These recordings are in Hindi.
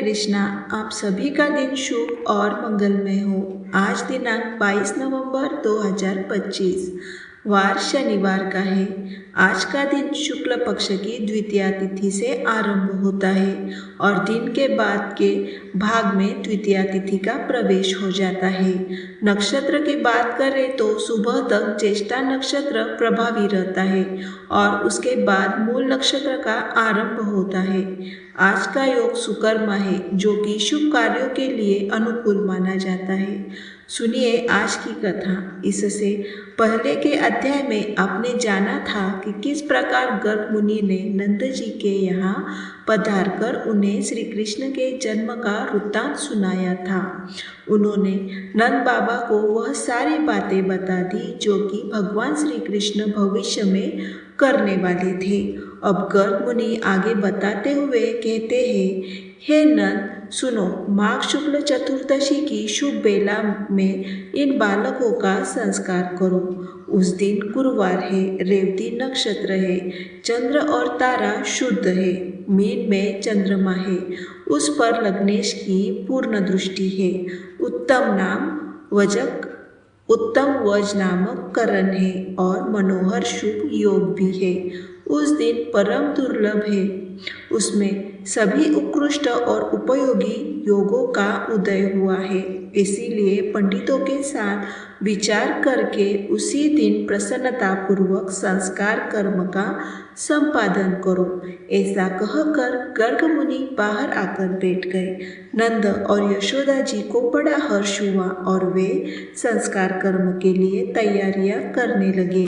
कृष्णा। आप सभी का दिन शुभ और मंगलमय हो। आज दिनांक 22 नवंबर 2025, वार शनिवार का है। आज का दिन शुक्ल पक्ष की द्वितीया तिथि से आरंभ होता है और दिन के बाद के भाग में द्वितीया तिथि का प्रवेश हो जाता है। नक्षत्र की बात करें तो सुबह तक ज्येष्ठा नक्षत्र प्रभावी रहता है और उसके बाद मूल नक्षत्र का आरंभ होता है। आज का योग सुकर्मा है, जो कि शुभ कार्यों के लिए अनुकूल माना जाता है। सुनिए आज की कथा। इससे पहले के अध्याय में आपने जाना था कि किस प्रकार गर्ग मुनि ने नंद जी के यहाँ पधारकर उन्हें श्री कृष्ण के जन्म का वृत्तांत सुनाया था। उन्होंने नंद बाबा को वह सारी बातें बता दी जो कि भगवान श्री कृष्ण भविष्य में करने वाले थे। अब गर्ग मुनि आगे बताते हुए कहते हैं, हे नंद सुनो, माघ शुक्ल चतुर्दशी की शुभ बेला में इन बालकों का संस्कार करो। उस दिन गुरुवार है, रेवती नक्षत्र है, चंद्र और तारा शुद्ध है, मीन में चंद्रमा है, उस पर लग्नेश की पूर्ण दृष्टि है। उत्तम वज नामक करण है और मनोहर शुभ योग भी है। उस दिन परम दुर्लभ है, उसमें सभी उत्कृष्ट और उपयोगी योगों का उदय हुआ है। इसीलिए पंडितों के साथ विचार करके उसी दिन प्रसन्नता पूर्वक संस्कार कर्म का संपादन करो। ऐसा कहकर गर्ग मुनि बाहर आकर बैठ गए। नंद और यशोदा जी को बड़ा हर्ष हुआ और वे संस्कार कर्म के लिए तैयारियां करने लगे।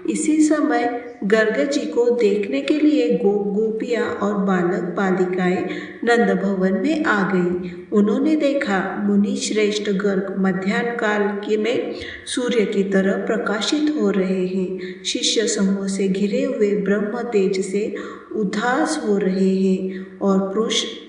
इसी समय गर्ग जी को देखने के लिए गोपियां और बालक बालिकाएं नंद भवन में आ गई। उन्होंने देखा मुनि श्रेष्ठ गर्ग मध्याह्न काल में सूर्य की तरह प्रकाशित हो रहे हैं। शिष्य समूह से घिरे हुए ब्रह्म तेज से उदास हो रहे हैं और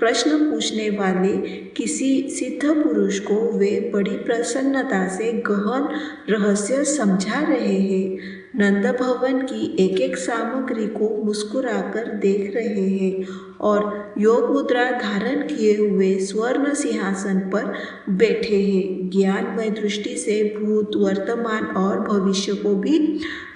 प्रश्न पूछने वाले किसी सिद्ध पुरुष को वे बड़ी प्रसन्नता से गहन रहस्य समझा रहे हैं। नंद भवन की एक एक सामग्री को मुस्कुराकर देख रहे हैं और योग मुद्रा धारण किए हुए स्वर्ण सिंहासन पर बैठे हैं। ज्ञानमय दृष्टि से भूत, वर्तमान और भविष्य को भी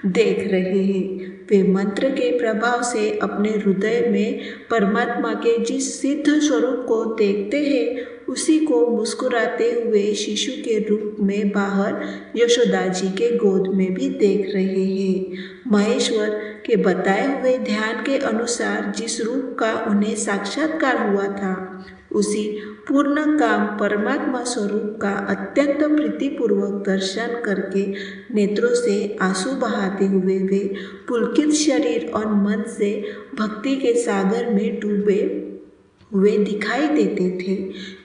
देख रहे हैं। वे मंत्र के प्रभाव से अपने हृदय में परमात्मा के जिस सिद्ध स्वरूप को देखते हैं, उसी को मुस्कुराते हुए शिशु के रूप में बाहर यशोदा जी के गोद में भी देख रहे हैं। महेश्वर के बताए हुए ध्यान के अनुसार जिस रूप का उन्हें साक्षात्कार हुआ था, उसी पूर्ण काम परमात्मा स्वरूप का अत्यंत प्रीतिपूर्वक दर्शन करके नेत्रों से आंसू बहाते हुए वे पुलकित शरीर और मन से भक्ति के सागर में डूबे वे दिखाई देते थे।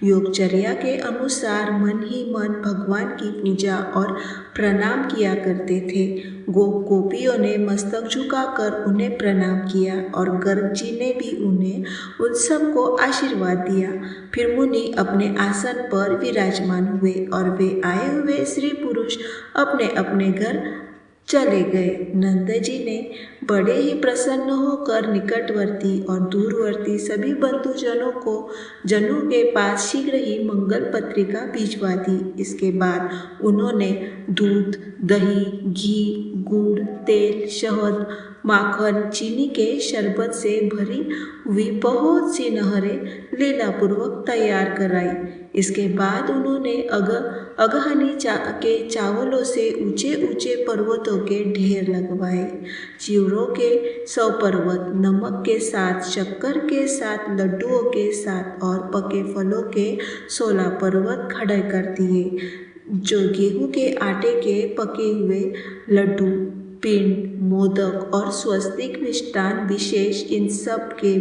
योगचर्या के अनुसार मन ही मन भगवान की पूजा और प्रणाम किया करते थे। गोपियों ने मस्तक झुकाकर उन्हें प्रणाम किया और गर्ग जी ने भी उन्हें उन सबको आशीर्वाद दिया। फिर मुनि अपने आसन पर विराजमान हुए और वे आए हुए स्त्री पुरुष अपने अपने घर चले गए। नंद जी ने बड़े ही प्रसन्न होकर निकटवर्ती और दूरवर्ती सभी जनों के पास शीघ्र ही मंगल पत्रिका भिजवा दी। इसके बाद उन्होंने दूध, दही, घी, गुड़, तेल, शहद, माखन, चीनी के शरबत से भरी हुई बहुत सी नहरें लीलापूर्वक तैयार कराई। इसके बाद उन्होंने अगहनी के चावलों से ऊंचे ऊंचे पर्वतों के ढेर लगवाए। चिवड़ों के 100 पर्वत, नमक के साथ, शक्कर के साथ, लड्डुओं के साथ और पके फलों के 16 पर्वत खड़े कर दिए। जो गेहूं के आटे के पके हुए लड्डू, पिंड, मोदक और स्वस्तिक मिष्टान विशेष, इन सब के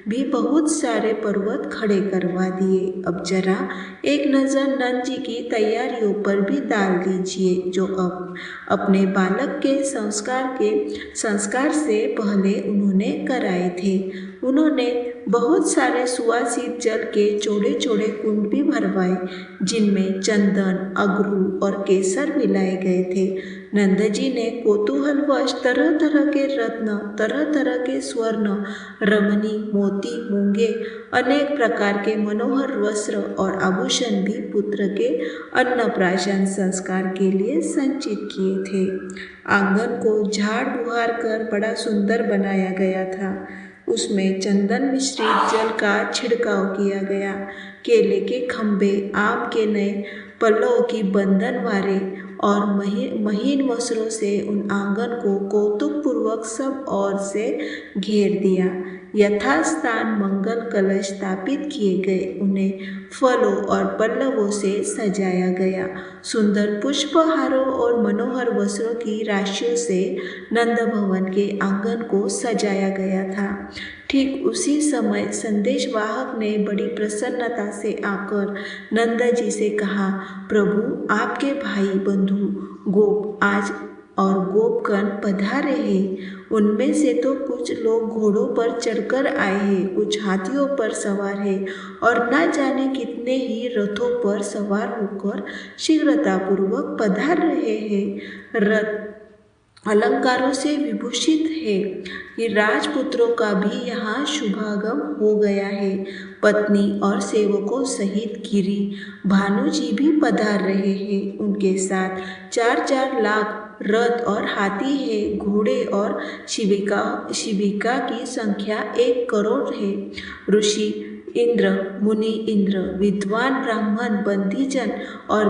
भी बहुत सारे पर्वत खड़े करवा दिए। अब जरा एक नज़र नंद जी की तैयारियों पर भी डाल दीजिए, जो अब अपने बालक के संस्कार से पहले उन्होंने कराए थे। उन्होंने बहुत सारे सुवासित जल के चौड़े चौड़े कुंड भी भरवाए, जिनमें चंदन, अगरू और केसर मिलाए गए थे। नंद जी ने कौतूहलवश तरह तरह के रत्न, तरह तरह के स्वर्ण, रमणी, मोती, मूंगे, अनेक प्रकार के मनोहर वस्त्र और आभूषण भी पुत्र के अन्नप्राशन संस्कार के लिए संचित किए थे। आंगन को झाड़ बुहार कर बड़ा सुंदर बनाया गया था। उसमें चंदन मिश्रित जल का छिड़काव किया गया। केले के खंभे, आम के नए पल्लवों की बंधनवारे और महीन वस्त्रों से उन आंगन को कौतुकपूर्वक सब ओर से घेर दिया। यथास्थान मंगल कलश स्थापित किए गए। उन्हें फलों और पल्लवों से सजाया गया। सुंदर पुष्पहारों और मनोहर वस्त्रों की राशियों से नंद भवन के आंगन को सजाया गया था। ठीक उसी समय संदेशवाहक ने बड़ी प्रसन्नता से आकर नंद जी से कहा, प्रभु, आपके भाई बंधु गोप आज और गोपगण पधारे हैं। उनमें से तो कुछ लोग घोड़ों पर चढ़कर आए हैं, कुछ हाथियों पर सवार हैं और न जाने कितने ही रथों पर सवार होकर शीघ्रतापूर्वक पधार रहे हैं। रथ अलंकारों से विभूषित है कि राजपुत्रों का भी यहाँ शुभागम हो गया है। पत्नी और सेवकों सहित गिरी भानु जी भी पधार रहे हैं। उनके साथ 4-4 लाख रथ और हाथी है। घोड़े और शिविका की संख्या 1 करोड़ है। ऋषि इंद्र, मुनि इंद्र, विद्वान ब्राह्मण, बंदीजन और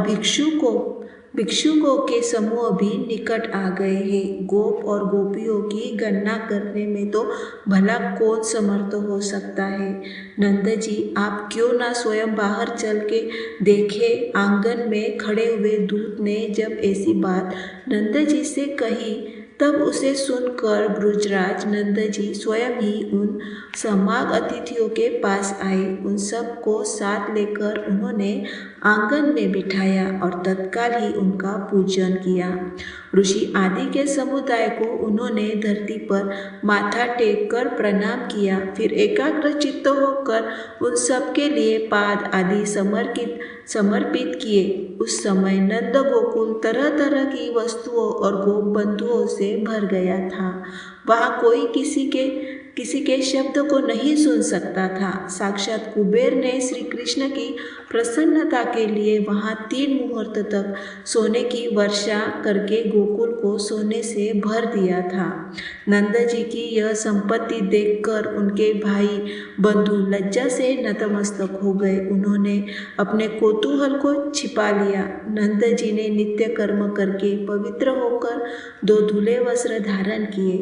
भिक्षुकों के समूह भी निकट आ गए हैं। गोप और गोपियों की गणना करने में तो भला कौन समर्थ हो सकता है। नंद जी, आप क्यों ना स्वयं बाहर चल के देखें। आंगन में खड़े हुए दूत ने जब ऐसी बात नंद जी से कही, तब उसे सुनकर ब्रजराज नंद जी स्वयं ही उन समाग अतिथियों के पास आए। उन सब को साथ लेकर उन्होंने आंगन में बिठाया और तत्काल ही उनका पूजन किया। ऋषि आदि के समुदाय को उन्होंने धरती पर माथा टेक कर प्रणाम किया। फिर एकाग्र चित्त होकर उन सब के लिए पाद आदि समर्पित किए। उस समय नंद गोकुल तरह तरह की वस्तुओं और गोप बंधुओं से भर गया था। वहाँ कोई किसी के शब्द को नहीं सुन सकता था। साक्षात कुबेर ने श्री कृष्ण की प्रसन्नता के लिए वहाँ 3 मुहूर्त तक सोने की वर्षा करके गोकुल को सोने से भर दिया था। नंद जी की यह संपत्ति देखकर उनके भाई बंधु लज्जा से नतमस्तक हो गए। उन्होंने अपने कौतूहल को छिपा लिया। नंद जी ने नित्य कर्म करके पवित्र होकर 2 धुले वस्त्र धारण किए।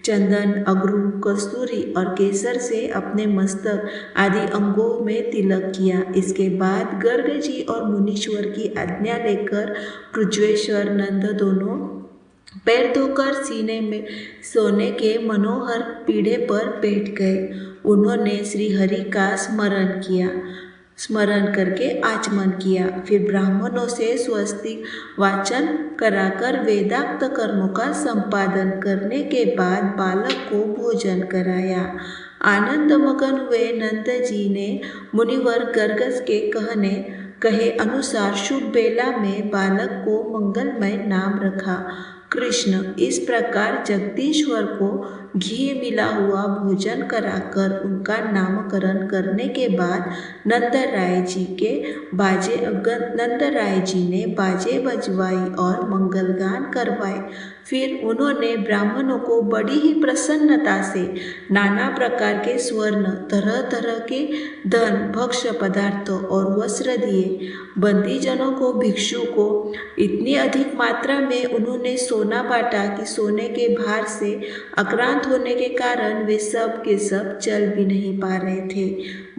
चंदन, अगरू, कस्तूरी और केसर से अपने मस्तक आदि अंगों में तिलक किया। इसके बाद गर्ग जी और मुनीश्वर की आज्ञा लेकर पृथ्वेश्वर नंद दोनों पैर धोकर सीने में सोने के मनोहर पीढ़े पर बैठ गए। उन्होंने श्री हरि का स्मरण करके आचमन किया। फिर ब्राह्मणों से स्वस्तिक वाचन कराकर वेदाक्त कर्मों का संपादन करने के बाद बालक को भोजन कराया। आनंद मगन हुए नंद जी ने मुनिवर गर्ग के कहे अनुसार शुभ बेला में बालक को मंगलमय नाम रखा कृष्ण। इस प्रकार जगदीश्वर को घी मिला हुआ भोजन कराकर उनका नामकरण करने के बाद नंद राय जी ने बाजे बजवाई और मंगलगान करवाए। फिर उन्होंने ब्राह्मणों को बड़ी ही प्रसन्नता से नाना प्रकार के स्वर्ण, तरह तरह के धन, भक्ष्य पदार्थ और वस्त्र दिए। बंदीजनों को, भिक्षु को इतनी अधिक मात्रा में उन्होंने सोना बांटा कि सोने के भार से आक्रांत होने के कारण वे सब के सब चल भी नहीं पा रहे थे।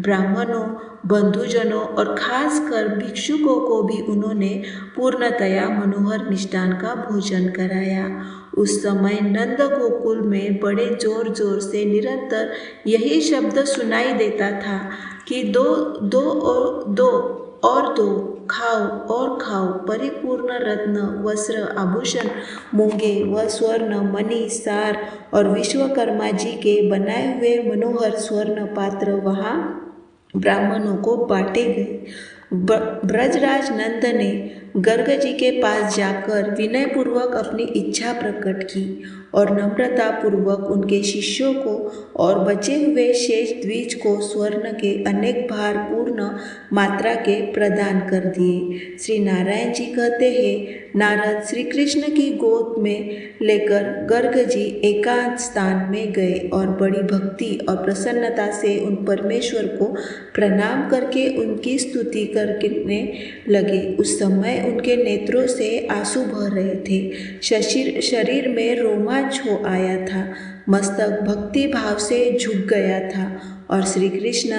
ब्राह्मणों, बंधुजनों और खासकर भिक्षुकों को भी उन्होंने पूर्णतया मनोहर मिष्टान का भोजन कराया। उस समय नंद गोकुल में बड़े जोर जोर से निरंतर यही शब्द सुनाई देता था कि दो और दो, खाओ और खाओ। परिपूर्ण रत्न, वस्त्र, आभूषण, मूंगे व स्वर्ण, मणि, सार और विश्वकर्मा जी के बनाए हुए मनोहर स्वर्ण पात्र वहाँ ब्राह्मणों को बांटे गए। ब्रजराज नंद ने गर्ग जी के पास जाकर विनयपूर्वक अपनी इच्छा प्रकट की और नम्रतापूर्वक उनके शिष्यों को और बचे हुए शेष द्विज को स्वर्ण के अनेक भार पूर्ण मात्रा के प्रदान कर दिए। श्री नारायण जी कहते हैं, नारद श्री कृष्ण की गोद में लेकर गर्ग जी एकांत स्थान में गए और बड़ी भक्ति और प्रसन्नता से उन परमेश्वर को प्रणाम करके उनकी स्तुति करने लगे। उस समय उनके नेत्रों से आंसू बह रहे थे, शरीर में रोमांच हो आया था, मस्तक भक्ति भाव से झुक गया था और श्री कृष्ण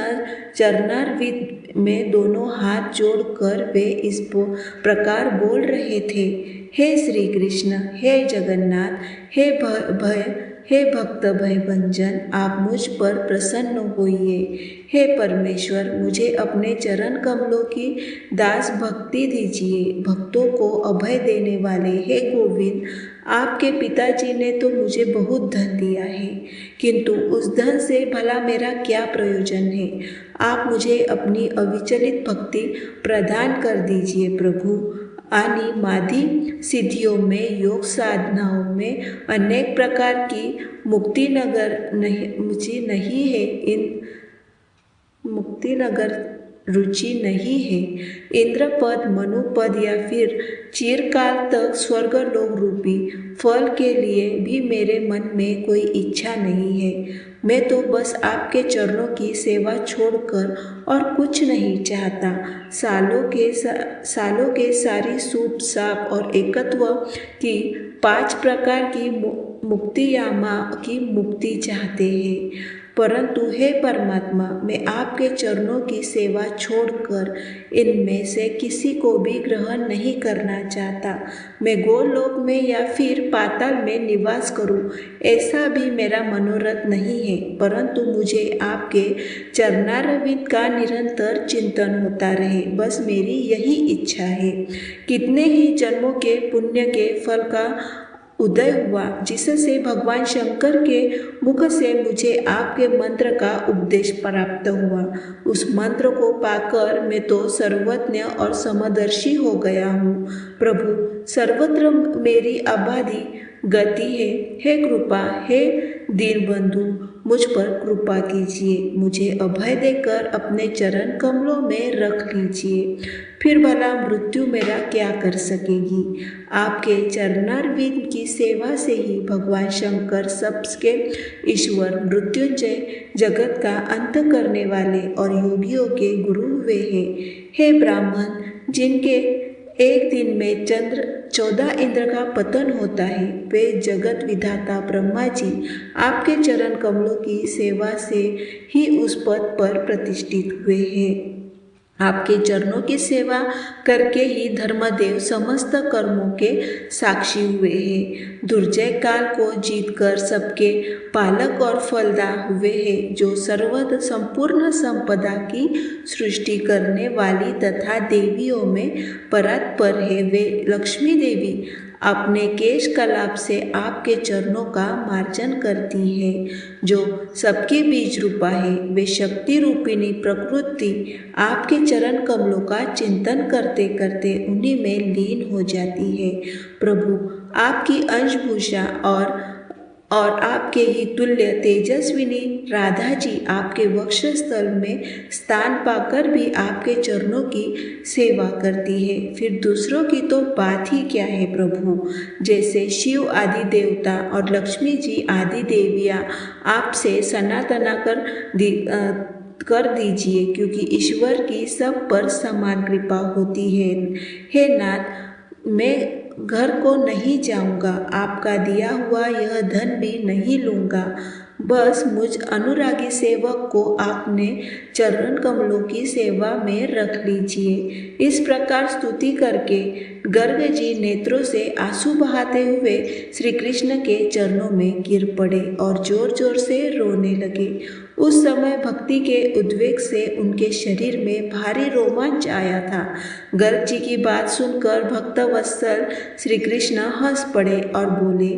चरणारविंद में दोनों हाथ जोड़कर वे इस प्रकार बोल रहे थे, हे श्री कृष्ण, हे जगन्नाथ, हे भक्त भय भंजन, आप मुझ पर प्रसन्न होइए। हे परमेश्वर, मुझे अपने चरण कमलों की दास भक्ति दीजिए। भक्तों को अभय देने वाले हे गोविंद, आपके पिताजी ने तो मुझे बहुत धन दिया है, किंतु उस धन से भला मेरा क्या प्रयोजन है। आप मुझे अपनी अविचलित भक्ति प्रदान कर दीजिए प्रभु। आनी मादी सिद्धियों में, योग साधनाओं में अनेक प्रकार की मुक्ति मुझे नहीं है, इन मुक्ति नगर रुचि नहीं है। इंद्रपद, मनुपद या फिर चिरकाल तक स्वर्गलोक रूपी फल के लिए भी मेरे मन में कोई इच्छा नहीं है। मैं तो बस आपके चरणों की सेवा छोड़कर और कुछ नहीं चाहता। सालों के सारी सूप साप और एकत्व की 5 प्रकार की मुक्तियामा की मुक्ति चाहते हैं, परंतु हे परमात्मा, मैं आपके चरणों की सेवा छोड़कर इनमें से किसी को भी ग्रहण नहीं करना चाहता। मैं गोलोक में या फिर पाताल में निवास करूं, ऐसा भी मेरा मनोरथ नहीं है, परंतु मुझे आपके चरणारविंद का निरंतर चिंतन होता रहे, बस मेरी यही इच्छा है। कितने ही जन्मों के पुण्य के फल का उदय हुआ, जिससे भगवान शंकर के मुख से मुझे आपके मंत्र का उपदेश प्राप्त हुआ। उस मंत्र को पाकर मैं तो सर्वज्ञ और समदर्शी हो गया हूँ। प्रभु, सर्वत्र मेरी आबादी गति है। हे कृपा, हे दीनबंधु, मुझ पर कृपा कीजिए। मुझे अभय देकर अपने चरण कमलों में रख लीजिए, फिर भला मृत्यु मेरा क्या कर सकेगी। आपके चरणारविंद की सेवा से ही भगवान शंकर सबके ईश्वर, मृत्युंजय, जगत का अंत करने वाले और योगियों के गुरु हुए हैं। हे ब्राह्मण, जिनके एक दिन में 14 इंद्र का पतन होता है, वे जगत विधाता ब्रह्मा जी आपके चरण कमलों की सेवा से ही उस पद पर प्रतिष्ठित हुए हैं। आपके चरणों की सेवा करके ही धर्मदेव समस्त कर्मों के साक्षी हुए हैं। दुर्जय काल को जीतकर सबके पालक और फलदा हुए हैं, जो सर्वद संपूर्ण संपदा की सृष्टि करने वाली तथा देवियों में परात्पर है। वे लक्ष्मी देवी अपने केश कलाप से आपके चरणों का मार्जन करती है, जो सबके बीज रूपा है। वे शक्ति रूपिणी प्रकृति आपके चरण कमलों का चिंतन करते करते उन्हीं में लीन हो जाती है। प्रभु, आपकी अंशभूषा और आपके ही तुल्य तेजस्विनी राधा जी आपके वक्षस्थल में स्थान पाकर भी आपके चरणों की सेवा करती है। फिर दूसरों की तो बात ही क्या है प्रभु। जैसे शिव आदि देवता और लक्ष्मी जी आदि देवियाँ आपसे सनातना कर दीजिए, क्योंकि ईश्वर की सब पर समान कृपा होती है। हे नाथ, मैं घर को नहीं जाऊंगा, आपका दिया हुआ यह धन भी नहीं लूंगा, बस मुझ अनुरागी सेवक को आपने चरण कमलों की सेवा में रख लीजिए। इस प्रकार स्तुति करके गर्ग जी नेत्रों से आंसू बहाते हुए श्री कृष्ण के चरणों में गिर पड़े और जोर जोर से रोने लगे। उस समय भक्ति के उद्वेग से उनके शरीर में भारी रोमांच आया था। गर्ग जी की बात सुनकर भक्तवत्सल श्री कृष्ण हंस पड़े और बोले,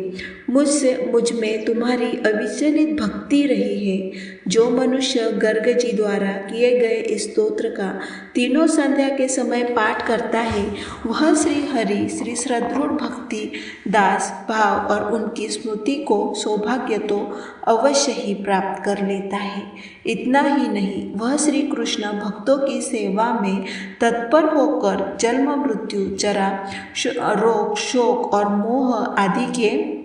मुझ में तुम्हारी अविचलित भक्ति रही है। जो मनुष्य गर्ग जी द्वारा किए गए इस स्तोत्र का तीनों संध्या के समय पाठ करता है, वह श्री हरि, श्री सदृढ़ भक्ति, दास भाव और उनकी स्मृति को सौभाग्य तो अवश्य ही प्राप्त कर लेता है। इतना ही नहीं, वह श्री कृष्ण भक्तों की सेवा में तत्पर होकर जन्म मृत्यु, जरा, रोग, शोक और मोह आदि के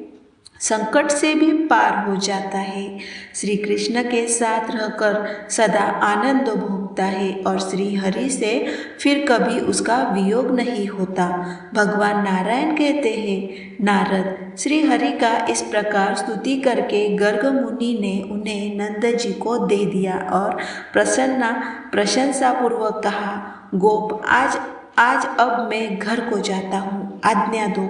संकट से भी पार हो जाता है। श्री कृष्ण के साथ रहकर सदा आनंद भोगता है और श्री हरि से फिर कभी उसका वियोग नहीं होता। भगवान नारायण कहते हैं, नारद, श्री हरि का इस प्रकार स्तुति करके गर्ग मुनि ने उन्हें नंद जी को दे दिया और प्रशंसापूर्वक कहा, गोप, आज अब मैं घर को जाता हूँ, आज्ञा दो।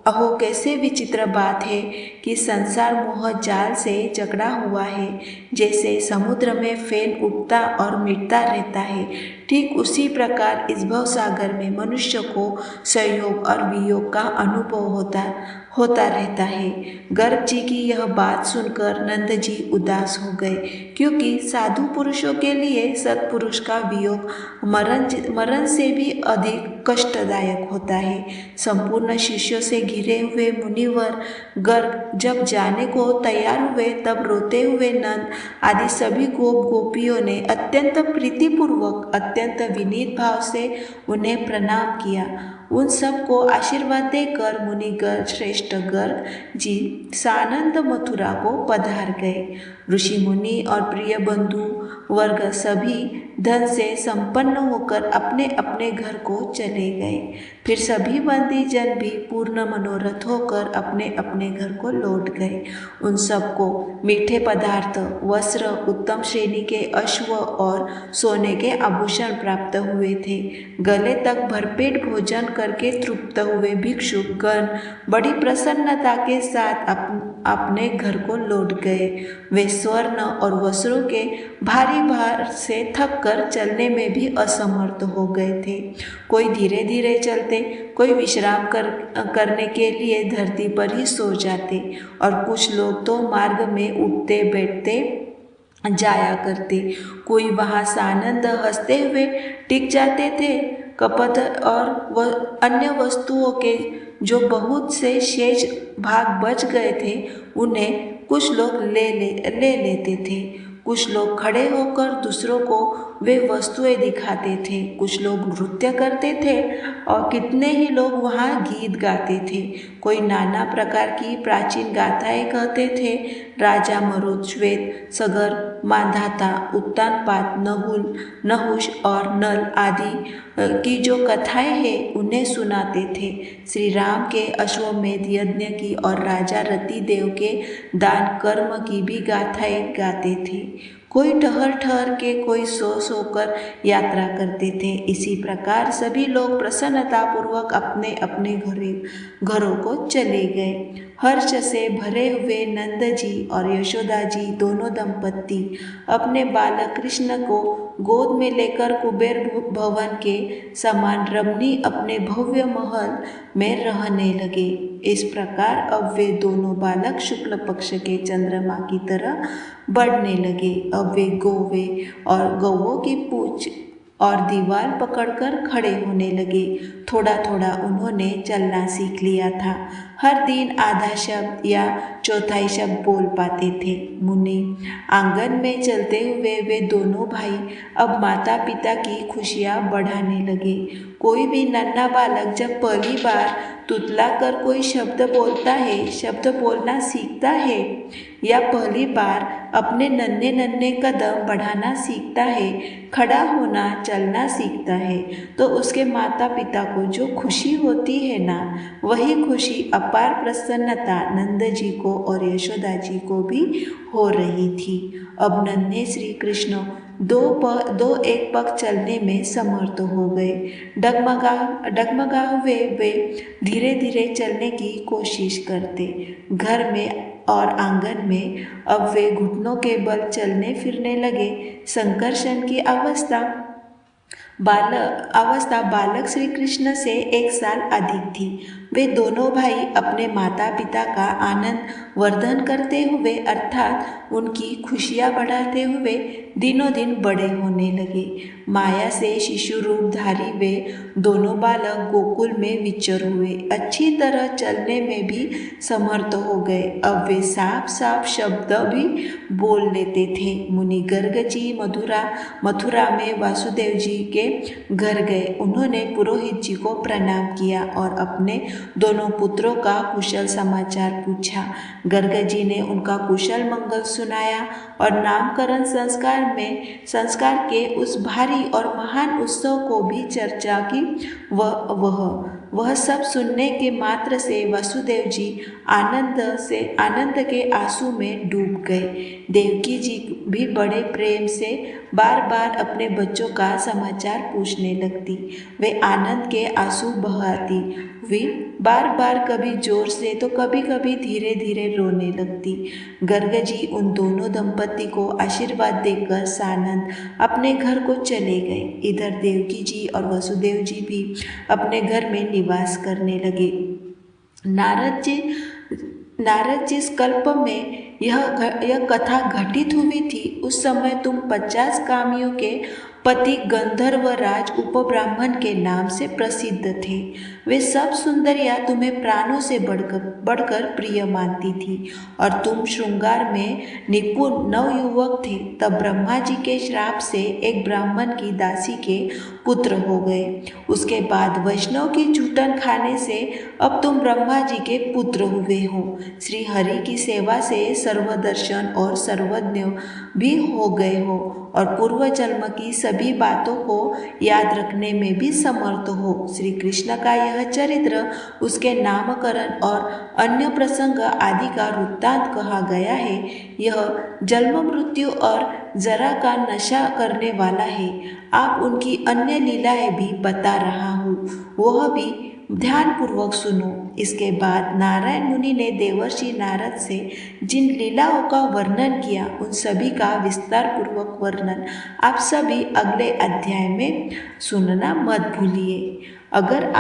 अहो कैसे विचित्र बात है कि संसार मोह जाल से जकड़ा हुआ है। जैसे समुद्र में फेन उठता और मिटता रहता है, ठीक उसी प्रकार इस भवसागर में मनुष्य को संयोग और वियोग का अनुभव होता रहता है। गर्ग जी की यह बात सुनकर नंद जी उदास हो गए, क्योंकि साधु पुरुषों के लिए सत्पुरुष का वियोग मरण से भी अधिक कष्टदायक होता है। संपूर्ण शिष्यों से घिरे हुए मुनिवर गर्ग जब जाने को तैयार हुए, तब रोते हुए नंद आदि सभी गोपियों ने अत्यंत प्रीतिपूर्वक, अत्यंत विनीत भाव से उन्हें प्रणाम किया। उन सबको आशीर्वाद देकर मुनिगर श्रेष्ठ गर्ग जी सानंद मथुरा को पधार गए। ऋषि मुनि और प्रिय बंधु वर्ग सभी धन से संपन्न होकर अपने अपने घर को चले गए। फिर सभी बंदी जन भी पूर्ण मनोरथ होकर अपने अपने घर को लौट गए। उन सबको मीठे पदार्थ, वस्त्र, उत्तम श्रेणी के अश्व और सोने के आभूषण प्राप्त हुए थे। गले तक भरपेट भोजन करके तृप्त हुए भिक्षुक गण बड़ी प्रसन्नता के साथ अपने घर को लौट गए। वे स्वर्ण और वस्त्रों के भारी भार से थक कर चलने में भी असमर्थ हो गए थे। कोई धीरे धीरे चलते, कोई विश्राम करने के लिए धरती पर ही सो जाते और कुछ लोग तो मार्ग में उठते बैठते जाया करते। कोई वहाँ सानंद हंसते हुए टिक जाते थे। कपट और अन्य वस्तुओं के जो बहुत से शेष भाग बच गए थे, उन्हें कुछ लोग ले लेते थे। कुछ लोग खड़े होकर दूसरों को वे वस्तुएं दिखाते थे। कुछ लोग नृत्य करते थे और कितने ही लोग वहाँ गीत गाते थे। कोई नाना प्रकार की प्राचीन गाथाएं कहते थे। राजा मरुत, श्वेत, सगर, मांधाता, उत्तानपाद, नहुल, नहुष और नल आदि की जो कथाएं हैं, उन्हें सुनाते थे। श्री राम के अश्वमेध यज्ञ की और राजा रतिदेव के दान कर्म की भी गाथाएं गाते थे। कोई ठहर ठहर के, कोई सो कर यात्रा करते थे। इसी प्रकार सभी लोग प्रसन्नतापूर्वक अपने अपने घरों को चले गए। हर्ष से भरे हुए नंद जी और यशोदा जी दोनों दंपत्ति अपने बालक कृष्ण को गोद में लेकर कुबेर भवन के समान रमणीय अपने भव्य महल में रहने लगे। इस प्रकार अब वे दोनों बालक शुक्ल पक्ष के चंद्रमा की तरह बढ़ने लगे। अब वे गौवे और गौवों की पूंछ और दीवार पकड़कर खड़े होने लगे। थोड़ा थोड़ा उन्होंने चलना सीख लिया था। हर दिन आधा शब्द या चौथाई शब्द बोल पाते थे। मुनि आंगन में चलते हुए वे दोनों भाई अब माता पिता की खुशियाँ बढ़ाने लगे। कोई भी नन्हा बालक जब पहली बार तुतला कर कोई शब्द बोलता है, शब्द बोलना सीखता है, या पहली बार अपने नन्हे नन्हे कदम बढ़ाना सीखता है, खड़ा होना, चलना सीखता है, तो उसके माता पिता को जो खुशी होती है ना, वही खुशी अपार प्रसन्नता नंद जी को और यशोदा जी को भी हो रही थी। अब नन्हे श्री कृष्ण दो एक पग चलने में समर्थ हो गए। डगमगा हुए वे धीरे धीरे चलने की कोशिश करते। घर में और आंगन में अब वे घुटनों के बल चलने फिरने लगे। संकर्षण की अवस्था बालक श्री कृष्ण से 1 साल अधिक थी। वे दोनों भाई अपने माता पिता का आनंद वर्धन करते हुए अर्थात उनकी खुशियाँ बढ़ाते हुए दिनों दिन बड़े होने लगे। माया से शिशु रूपधारी वे दोनों बालक गोकुल में विचर हुए, अच्छी तरह चलने में भी समर्थ हो गए। अब वे साफ साफ शब्द भी बोल लेते थे। मुनि गर्ग जी मथुरा में वासुदेव जी के घर गए। उन्होंने पुरोहित जी को प्रणाम किया और अपने दोनों पुत्रों का कुशल समाचार पूछा। गर्ग जी ने उनका कुशल मंगल सुनाया और नामकरण संस्कार के उस भारी और महान उत्सव को भी चर्चा की। वह सब सुनने के मात्र से वासुदेव जी आनंद के आंसू में डूब गए। देवकी जी भी बड़े प्रेम से बार बार अपने बच्चों का समाचार पूछने लगती। वे आनंद के आंसू बहाती हुई बार बार कभी जोर से तो कभी कभी धीरे धीरे रोने लगती। गर्ग जी उन दोनों दंपति को आशीर्वाद देकर सानंद अपने घर को चले गए। इधर देवकी जी और वसुदेव जी भी अपने घर में निवास करने लगे। नारद जिस कल्प में यह कथा घटित हुई थी, उस समय तुम 50 कामियों के पति गंधर्वराज उपब्राह्मण के नाम से प्रसिद्ध थे। वे सब सुंदरियां तुम्हें प्राणों से बढ़कर प्रिय मानती थी और तुम श्रृंगार में निपुण नवयुवक थे। तब ब्रह्मा जी के श्राप से एक ब्राह्मण की दासी के पुत्र हो गए। उसके बाद वैष्णव की जूठन खाने से अब तुम ब्रह्मा जी के पुत्र हुए हो। श्री हरि की सेवा से सर्वदर्शन और सर्वज्ञ भी हो गए हो और पूर्व जन्म की सभी बातों को याद रखने में भी समर्थ हो। श्री कृष्ण का यह चरित्र, उसके नामकरण और अन्य प्रसंग आदि का वृत्तांत कहा गया है। यह जन्म मृत्यु और जरा का नशा करने वाला है। आप उनकी अन्य लीलाएं भी बता रहा हूँ, वह भी ध्यानपूर्वक सुनो। इसके बाद नारायण मुनि ने देवर्षि नारद से जिन लीलाओं का वर्णन किया, उन सभी का विस्तार पूर्वक वर्णन आप सभी अगले अध्याय में सुनना मत भूलिए। अगर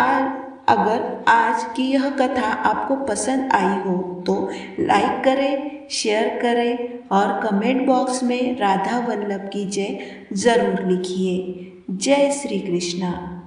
आज की यह कथा आपको पसंद आई हो तो लाइक करें, शेयर करें और कमेंट बॉक्स में राधा वल्लभ की जय जरूर लिखिए। जय श्री कृष्णा।